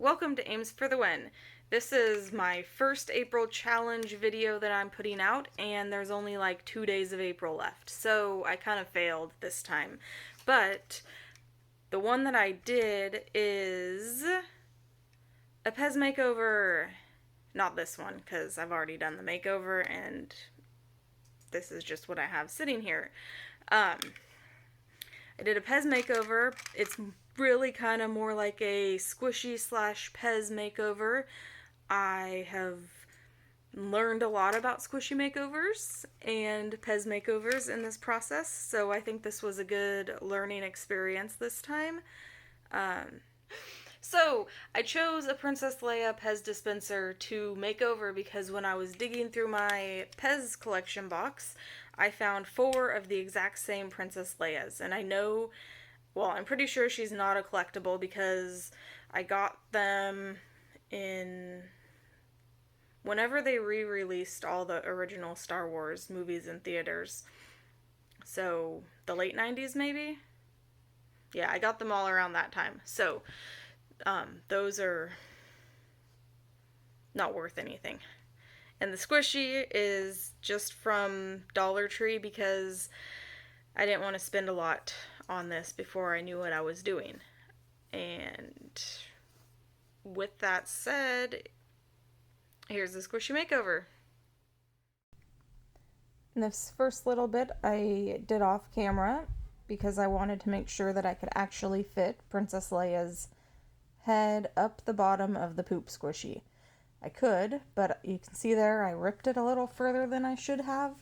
welcome to Aims for the Win. This is my first April challenge video that I'm putting out, and there's only like 2 days of April left, so I kind of failed this time. But the one that I did is a Pez Makeover. Not this one, because I've already done the makeover, and this is just what I have sitting here. I did a Pez Makeover. It's really kind of more like a squishy slash Pez makeover. I have learned a lot about squishy makeovers and Pez makeovers in this process, so I think this was a good learning experience this time. So I chose a Princess Leia Pez dispenser to make over because when I was digging through my Pez collection box, I found 4 of the exact same Princess Leias, and I know, well, I'm pretty sure she's not a collectible because I got them in whenever they re-released all the original Star Wars movies in theaters. So the late 90s maybe? Yeah, I got them all around that time. So those are not worth anything. And the squishy is just from Dollar Tree because I didn't want to spend a lot on this before I knew what I was doing. And with that said, here's the squishy makeover. This first little bit I did off camera because I wanted to make sure that I could actually fit Princess Leia's head up the bottom of the poop squishy. I could, but you can see there I ripped it a little further than I should have.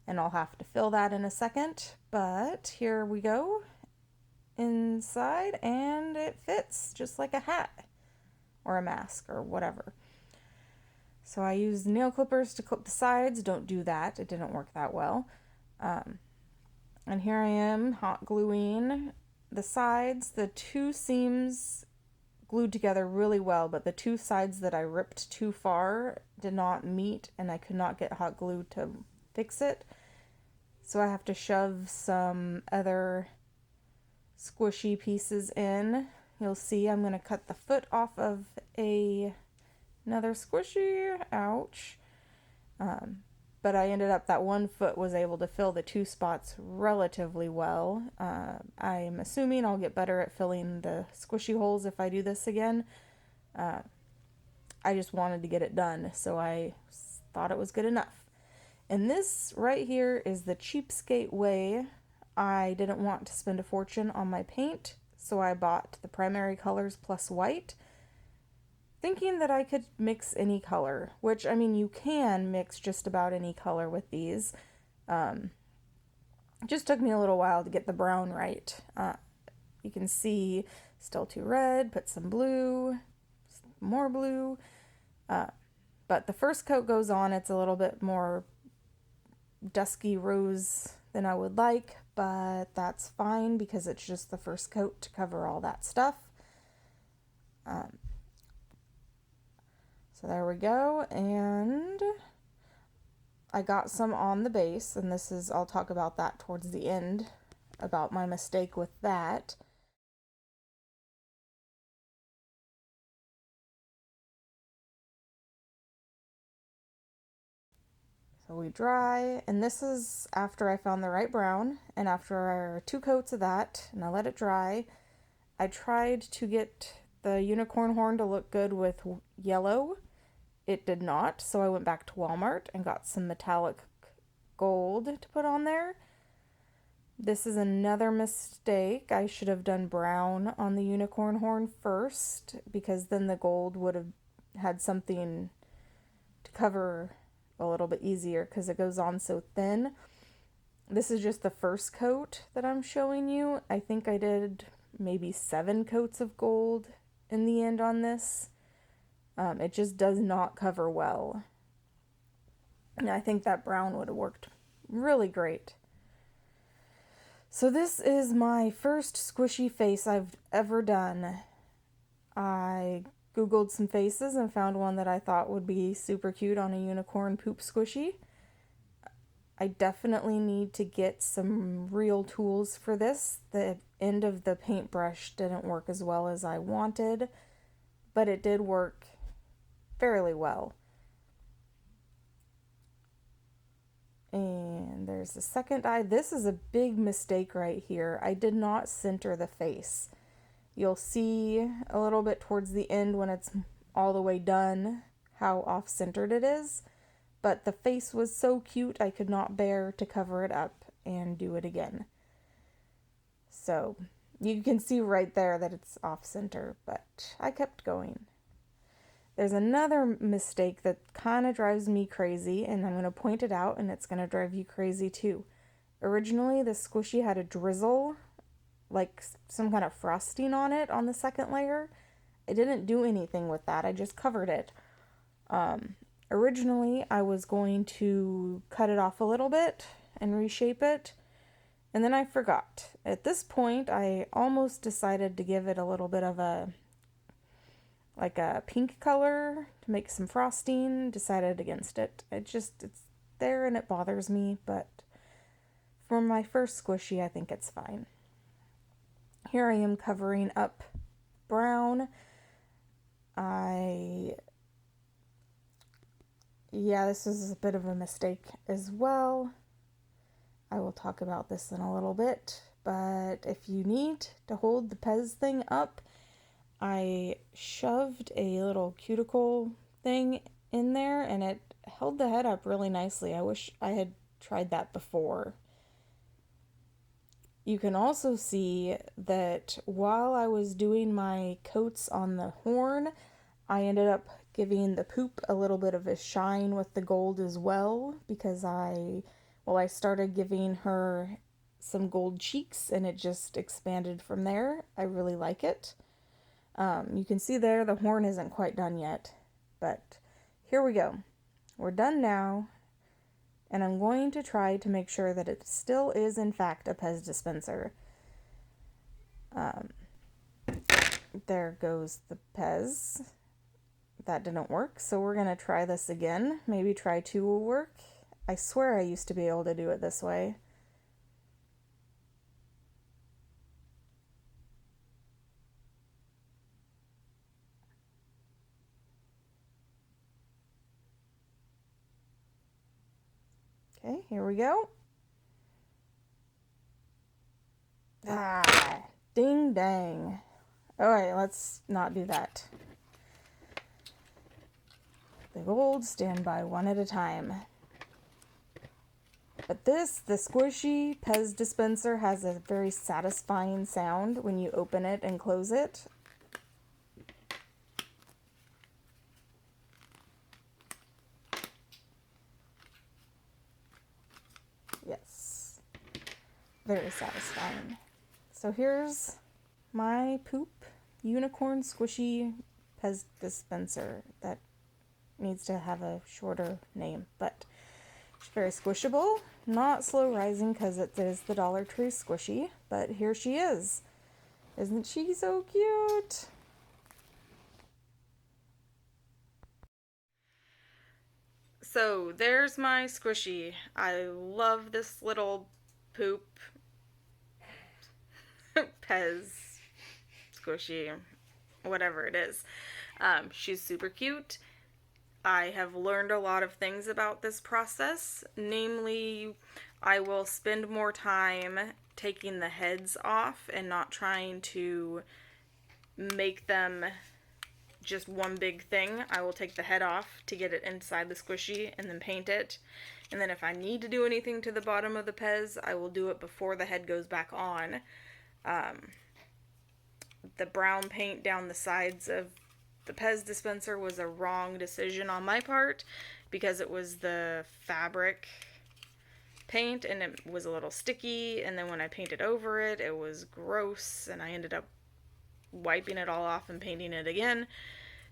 And I'll have to fill that in a second, but here we go inside, and it fits just like a hat or a mask or whatever. So I used nail clippers to clip the sides. Don't do that, it didn't work that well. And here I am hot gluing the sides. The 2 seams glued together really well, but the 2 sides that I ripped too far did not meet, and I could not get hot glue to fix it. So I have to shove some other squishy pieces in. You'll see I'm going to cut the foot off of another squishy. Ouch. But I ended up, that one foot was able to fill the 2 spots relatively well. I'm assuming I'll get better at filling the squishy holes if I do this again. I just wanted to get it done, so I thought it was good enough. And this right here is the cheapskate way. I didn't want to spend a fortune on my paint, so I bought the primary colors plus white, thinking that I could mix any color, which, I mean, you can mix just about any color with these. It just took me a little while to get the brown right. You can see still too red, put some blue, more blue. But the first coat goes on, it's a little bit more dusky rose than I would like, but that's fine because it's just the first coat to cover all that stuff. So there we go, and I got some on the base, and this is, I'll talk about that towards the end, about my mistake with that. So we dry, and this is after I found the right brown, and after 2 coats of that, and I let it dry, I tried to get the unicorn horn to look good with yellow. It did not, so I went back to Walmart and got some metallic gold to put on there. This is another mistake. I should have done brown on the unicorn horn first, because then the gold would have had something to cover a little bit easier because it goes on so thin. This is just the first coat that I'm showing you. I think I did maybe 7 coats of gold in the end on this. It just does not cover well. And I think that brown would have worked really great. So this is my first squishy face I've ever done. I Googled some faces and found one that I thought would be super cute on a unicorn poop squishy. I definitely need to get some real tools for this. The end of the paintbrush didn't work as well as I wanted, but it did work fairly well. And there's the second eye. This is a big mistake right here. I did not center the face. You'll see a little bit towards the end when it's all the way done how off-centered it is. But the face was so cute I could not bear to cover it up and do it again. So you can see right there that it's off-center, but I kept going. There's another mistake that kind of drives me crazy, and I'm going to point it out, and it's going to drive you crazy too. Originally, the squishy had a drizzle, like some kind of frosting on it on the second layer. I didn't do anything with that. I just covered it. Originally, I was going to cut it off a little bit and reshape it, and then I forgot. At this point, I almost decided to give it a little bit of a pink color to make some frosting. Decided against it. It's there and it bothers me, but for my first squishy, I think it's fine. Here I am covering up brown. This is a bit of a mistake as well. I will talk about this in a little bit, but if you need to hold the Pez thing up, I shoved a little cuticle thing in there and it held the head up really nicely. I wish I had tried that before. You can also see that while I was doing my coats on the horn, I ended up giving the poop a little bit of a shine with the gold as well, because I started giving her some gold cheeks and it just expanded from there. I really like it. You can see there the horn isn't quite done yet, but here we go. We're done now, and I'm going to try to make sure that it still is in fact a Pez dispenser. There goes the Pez. That didn't work, so we're going to try this again. Maybe try 2 will work. I swear I used to be able to do it this way. Okay, here we go. Ding dang. Alright, let's not do that. The gold, stand by one at a time. But the squishy Pez dispenser has a very satisfying sound when you open it and close it. Yes, very satisfying. So here's my poop unicorn squishy Pez dispenser that needs to have a shorter name, but it's very squishable, not slow rising because it is the Dollar Tree squishy, but here she is. Isn't she so cute? So there's my squishy. I love this little poop Pez squishy, whatever it is. She's super cute. I have learned a lot of things about this process. Namely, I will spend more time taking the heads off and not trying to make them just one big thing. I will take the head off to get it inside the squishy and then paint it. And then if I need to do anything to the bottom of the Pez, I will do it before the head goes back on. The brown paint down the sides of the Pez dispenser was a wrong decision on my part because it was the fabric paint and it was a little sticky, and then when I painted over it, it was gross and I ended up wiping it all off and painting it again.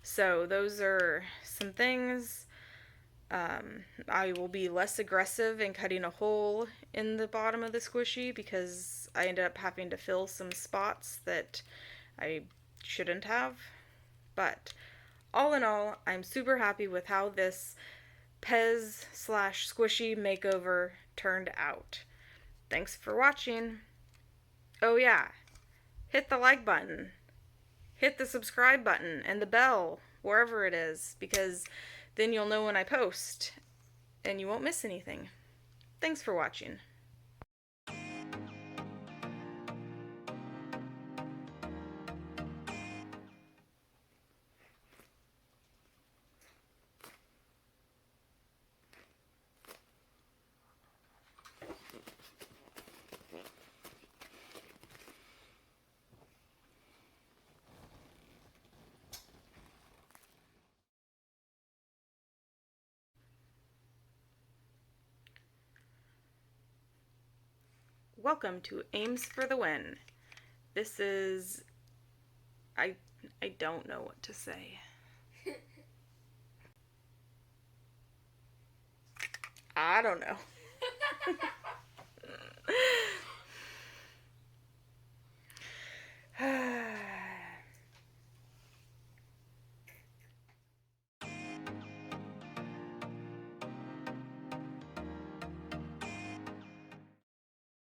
So those are some things. I will be less aggressive in cutting a hole in the bottom of the squishy because I ended up having to fill some spots that I shouldn't have. But all in all, I'm super happy with how this Pez/Squishy makeover turned out. Thanks for watching. Oh yeah, hit the like button, hit the subscribe button, and the bell, wherever it is, because then you'll know when I post, and you won't miss anything. Thanks for watching. Welcome to Aims for the Win. This is... I don't know what to say. I don't know.